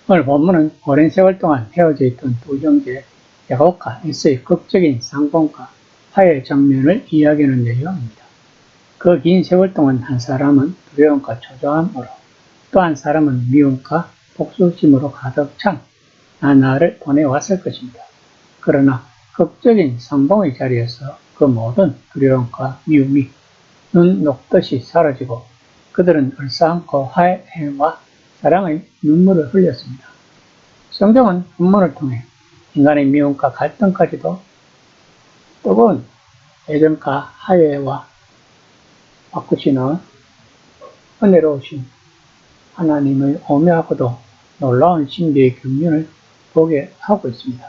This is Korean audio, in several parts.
오늘 본문은 오랜 세월 동안 헤어져 있던 두 형제 야곱과 에서의 극적인 상봉과 화해 장면을 이야기하는 내용입니다. 그 긴 세월 동안 한 사람은 두려움과 초조함으로, 또 한 사람은 미움과 복수심으로 가득 찬 나날을 보내왔을 것입니다. 그러나 극적인 상봉의 자리에서 그 모든 두려움과 미움이 눈 녹듯이 사라지고 그들은 얼싸안고 화해와 사랑의 눈물을 흘렸습니다. 성경은 본문을 통해 인간의 미움과 갈등까지도 뜨거운 애정과 화해와 바꾸시는 은혜로우신 하나님의 오묘하고도 놀라운 신비의 경륜을 보게 하고 있습니다.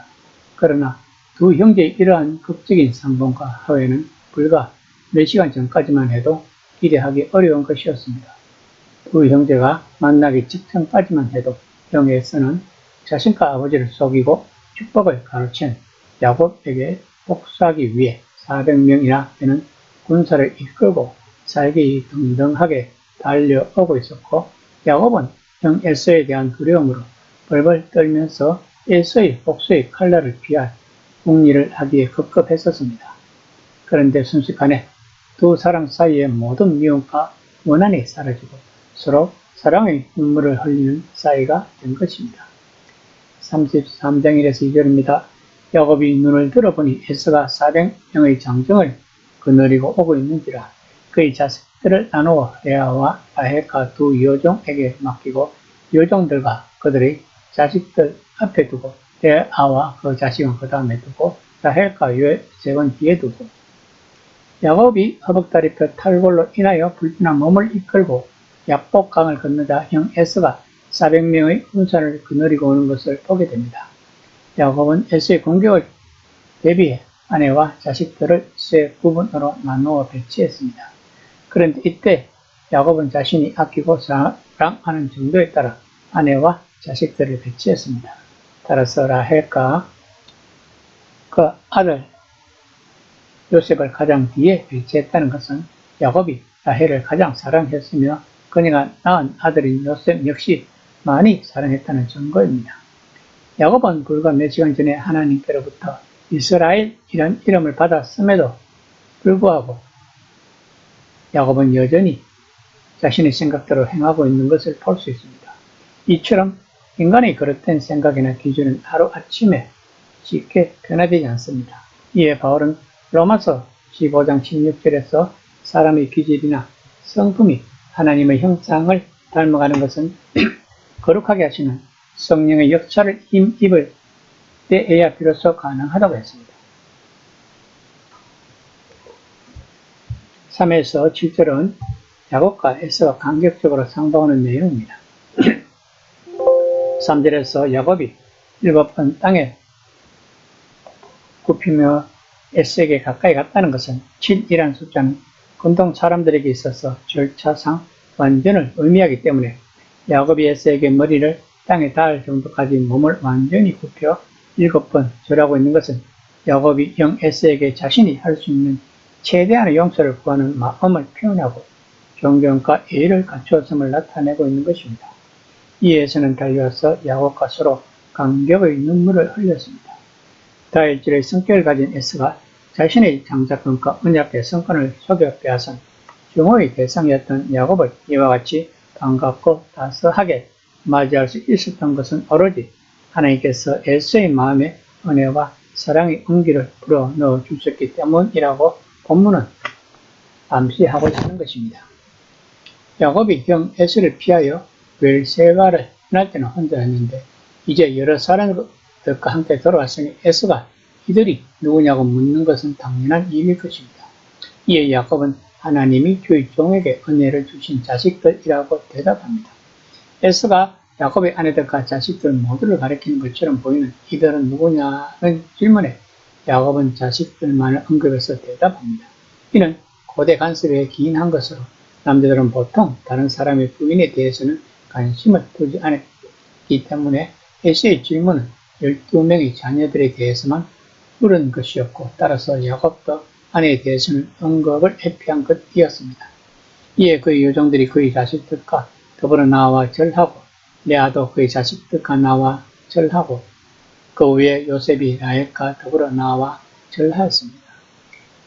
그러나 두 형제의 이러한 극적인 상봉과 화해는 불과 몇 시간 전까지만 해도 기대하기 어려운 것이었습니다. 두 형제가 만나기 직전까지만 해도 형 에서는 자신과 아버지를 속이고 축복을 가로챈 야곱에게 복수하기 위해 400명이나 되는 군사를 이끌고 살기 등등하게 달려오고 있었고, 야곱은 형 에서에 대한 두려움으로 벌벌 떨면서 에서의 복수의 칼날을 피할 궁리를 하기에 급급했었습니다. 그런데 순식간에 두 사람 사이의 모든 미움과 원한이 사라지고 서로 사랑의 눈물을 흘리는 사이가 된 것입니다. 33장 1에서 2절입니다. 야곱이 눈을 들어보니 에서가 400명의 장정을 거느리고 오고 있는지라. 그의 자식들을 나누어 레아와 라헬과 두 여종에게 맡기고 여종들과 그들의 자식들 앞에 두고 레아와 그 자식은 그 다음에 두고 라헬과 요셉은 뒤에 두고, 야곱이 허벅다리표 탈골로 인하여 불편한 몸을 이끌고 약복강을 건너자 형 에서가 400명의 군사를 거느리고 오는 것을 보게 됩니다. 야곱은 에서의 공격을 대비해 아내와 자식들을 세 부분으로 나누어 배치했습니다. 그런데 이때 야곱은 자신이 아끼고 사랑하는 정도에 따라 아내와 자식들을 배치했습니다. 따라서 라헬과 그 아들 요셉을 가장 뒤에 배치했다는 것은 야곱이 라헬을 가장 사랑했으며 그녀가 낳은 아들인 요셉 역시 많이 사랑했다는 증거입니다. 야곱은 불과 몇 시간 전에 하나님께로부터 이스라엘이라는 이름을 받았음에도 불구하고 야곱은 여전히 자신의 생각대로 행하고 있는 것을 볼 수 있습니다. 이처럼 인간의 그릇된 생각이나 기준은 하루아침에 쉽게 변화되지 않습니다. 이에 바울은 로마서 15장 16절에서 사람의 기질이나 성품이 하나님의 형상을 닮아가는 것은 거룩하게 하시는 성령의 역사를 힘입을 때에야 비로소 가능하다고 했습니다. 3에서 7절은 야곱과 에서가 간격적으로 상봉하는 내용입니다. 3절에서 야곱이 7번 땅에 굽히며 에서에게 가까이 갔다는 것은 7이라는 숫자는 근동 사람들에게 있어서 절차상 완전을 의미하기 때문에 야곱이 에서에게 머리를 땅에 닿을 정도까지 몸을 완전히 굽혀 7번 절하고 있는 것은 야곱이 형 에서에게 자신이 할 수 있는 최대한의 용서를 구하는 마음을 표현하고 존경과 예의를 갖추었음을 나타내고 있는 것입니다. 이에서는 달려와서 야곱과 서로 감격의 눈물을 흘렸습니다. 다혈질의 성격을 가진 에서가 자신의 장자권과 언약의 성권을 속여 빼앗은 증오의 대상이었던 야곱을 이와 같이 반갑고 따스하게 맞이할 수 있었던 것은 오로지 하나님께서 에서의 마음에 은혜와 사랑의 온기를 불어넣어 주셨기 때문이라고 본문은 암시하고자 하는 것입니다. 야곱이 형 에서를 피하여 벨세바를 떠날 때는 혼자였는데 이제 여러 사람들과 함께 돌아왔으니 에서가 이들이 누구냐고 묻는 것은 당연한 일일 것입니다. 이에 야곱은 하나님이 주의 종에게 은혜를 주신 자식들이라고 대답합니다. 에서가 야곱의 아내들과 자식들 모두를 가리키는 것처럼 보이는 이들은 누구냐는 질문에 야곱은 자식들만을 언급해서 대답합니다. 이는 고대 간섭에 기인한 것으로 남자들은 보통 다른 사람의 부인에 대해서는 관심을 두지 않았기 때문에 에서의 질문은 12명의 자녀들에 대해서만 물은 것이었고, 따라서 야곱도 아내에 대해서는 언급을 회피한 것이었습니다. 이에 그의 여종들이 그의 자식들과 더불어 나와 절하고 레아도 그의 자식들과 나와 절하고 그 후에 요셉이 라헬과 더불어 나와 절하였습니다.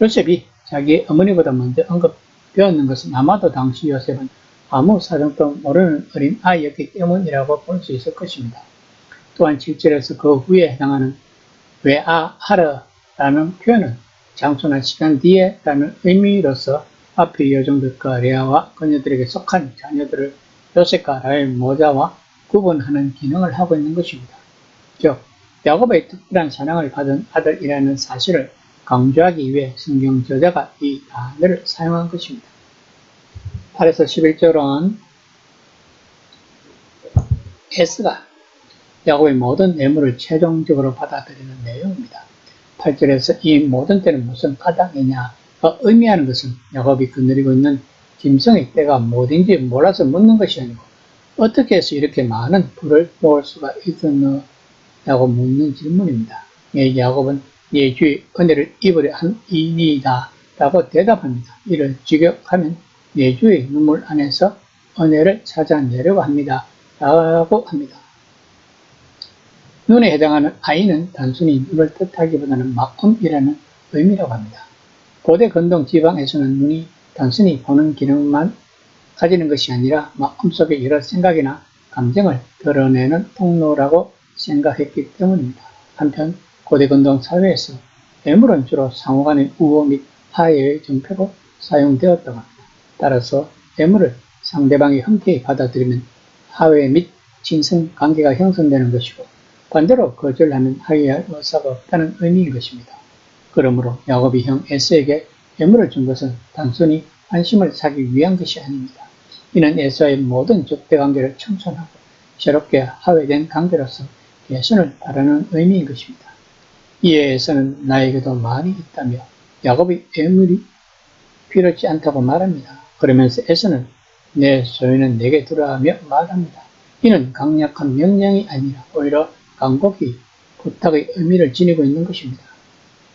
요셉이 자기 어머니보다 먼저 언급되었는 것은 아마도 당시 요셉은 아무 사정도 모르는 어린 아이였기 때문이라고 볼 수 있을 것입니다. 또한 7절에서 그 후에 해당하는 외아하르라는 표현은 장소나 시간 뒤에라는 의미로서 앞의 여종들과 레아와 그녀들에게 속한 자녀들을 요셉과 라헬 모자와 구분하는 기능을 하고 있는 것입니다. 즉 야곱의 특별한 사랑을 받은 아들이라는 사실을 강조하기 위해 성경 저자가 이 단어를 사용한 것입니다. 8에서 11절은 에스가 야곱의 모든 예물을 최종적으로 받아들이는 내용입니다. 8절에서 이 모든 때는 무슨 까닭이냐가 의미하는 것은 야곱이 거느리고 있는 짐승의 때가 뭐든지 몰라서 묻는 것이 아니고 어떻게 해서 이렇게 많은 부를 모을 수가 있었느냐고 묻는 질문입니다. 야곱은 예 주의 은혜를 입으려 함이니이다 라고 대답합니다. 이를 직역하면 예 주의 눈물 안에서 은혜를 찾아내려고 합니다 라고 합니다. 눈에 해당하는 아이는 단순히 눈을 뜻하기보다는 마음이라는 의미라고 합니다. 고대 근동 지방에서는 눈이 단순히 보는 기능만 가지는 것이 아니라 마음속의 여러 생각이나 감정을 드러내는 통로라고 생각했기 때문입니다. 한편 고대 근동 사회에서 예물은 주로 상호간의 우호 및 화해의 정표로 사용되었다고 합니다. 따라서 예물을 상대방이 흔쾌히 받아들이면 화해 및 친선 관계가 형성되는 것이고 반대로 거절하면 화해할 의사가 없다는 의미인 것입니다. 그러므로 야곱이 형 에서에게 예물을 준 것은 단순히 환심을 사기 위한 것이 아닙니다. 이는 에서의 모든 적대관계를 청산하고 새롭게 화해된 관계로서 개선을 바라는 의미인 것입니다. 이에 에서는 나에게도 말이 있다며 야곱이 예물이 필요치 않다고 말합니다. 그러면서 에서는 내 소유는 내게 두라 하며 말합니다. 이는 강력한 명령이 아니라 오히려 간곡히 부탁의 의미를 지니고 있는 것입니다.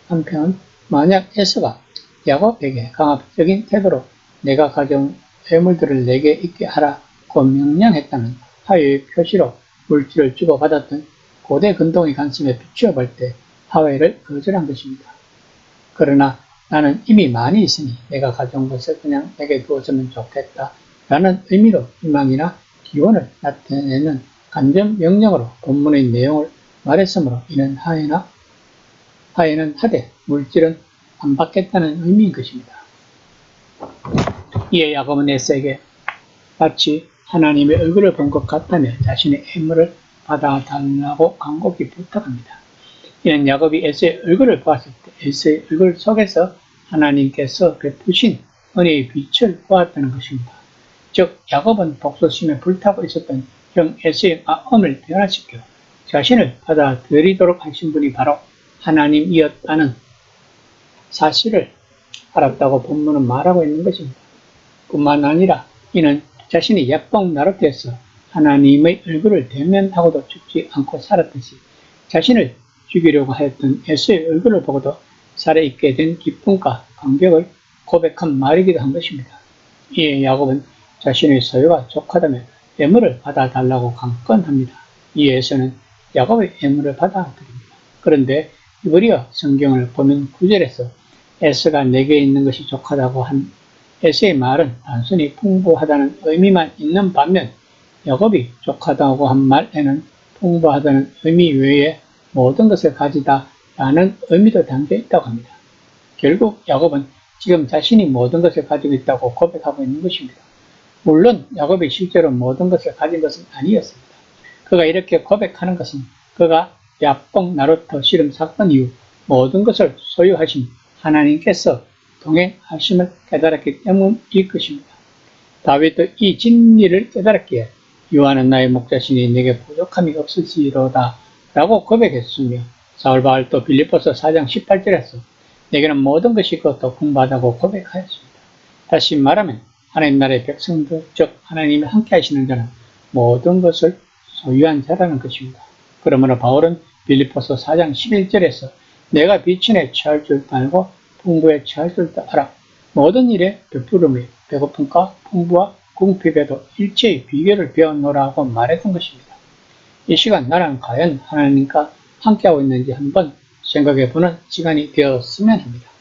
한편 만약 에서가 야곱에게 강압적인 태도로 내가 가져온 예물들을 내게 있게 하라고 명령했다면 화해의 표시로 물질을 주고받았던 고대 근동의 관점에 비추어 볼 때 화해를 거절한 것입니다. 그러나 나는 이미 많이 있으니 내가 가져온 것을 그냥 내게 두었으면 좋겠다 라는 의미로 희망이나 기원을 나타내는 간접 명령으로 본문의 내용을 말했으므로 이는 화해는 하되 물질은 안 받겠다는 의미인 것입니다. 이에 야곱은 에서에게 마치 하나님의 얼굴을 본 것 같다며 자신의 예물을 받아달라고 간곡히 부탁합니다. 이는 야곱이 에서의 얼굴을 보았을 때 에서의 얼굴 속에서 하나님께서 베푸신 은혜의 빛을 보았다는 것입니다. 즉 야곱은 복수심에 불타고 있었던 형 에서의 마음을 변화시켜 자신을 받아들이도록 하신 분이 바로 하나님이었다는 사실을 알았다고 본문은 말하고 있는 것입니다. 뿐만 아니라 이는 자신이 야뽕 나룻에서 하나님의 얼굴을 대면하고도 죽지 않고 살았듯이 자신을 죽이려고 하였던 에서의 얼굴을 보고도 살아있게 된 기쁨과 감격을 고백한 말이기도 한 것입니다. 이에 야곱은 자신의 소유가 족하다며 예물을 받아달라고 강권합니다. 이에서는 야곱의 예물을 받아들입니다. 그런데 히브리어 성경을 보면 9절에서 에서가 내게 있는 것이 족하다고 한 에서의 말은 단순히 풍부하다는 의미만 있는 반면 야곱이 족하다고 한 말에는 풍부하다는 의미 외에 모든 것을 가지다 라는 의미도 담겨 있다고 합니다. 결국 야곱은 지금 자신이 모든 것을 가지고 있다고 고백하고 있는 것입니다. 물론 야곱이 실제로 모든 것을 가진 것은 아니었습니다. 그가 이렇게 고백하는 것은 그가 야뽕 나루터 씨름 사건 이후 모든 것을 소유하신 하나님께서 동행하심을 깨달았기 때문일 것입니다. 다윗도 이 진리를 깨달았기에 유하는 나의 목자시니 내게 부족함이 없으시로다 라고 고백했으며 사울바울도 빌립보서 4장 18절에서 내게는 모든 것이 있고 또 풍부하다고 고백하였습니다. 다시 말하면 하나님 나라의 백성들 즉 하나님이 함께 하시는 자는 모든 것을 소유한 자라는 것입니다. 그러므로 바울은 빌립보서 4장 11절에서 내가 비천에 처할 줄도 알고 풍부에 처할 줄도 알아 모든 일에 베푸름에 배고픔과 풍부와 궁핍에도 일체의 비결을 배워놓으라고 말했던 것입니다. 이 시간 나는 과연 하나님과 함께하고 있는지 한번 생각해보는 시간이 되었으면 합니다.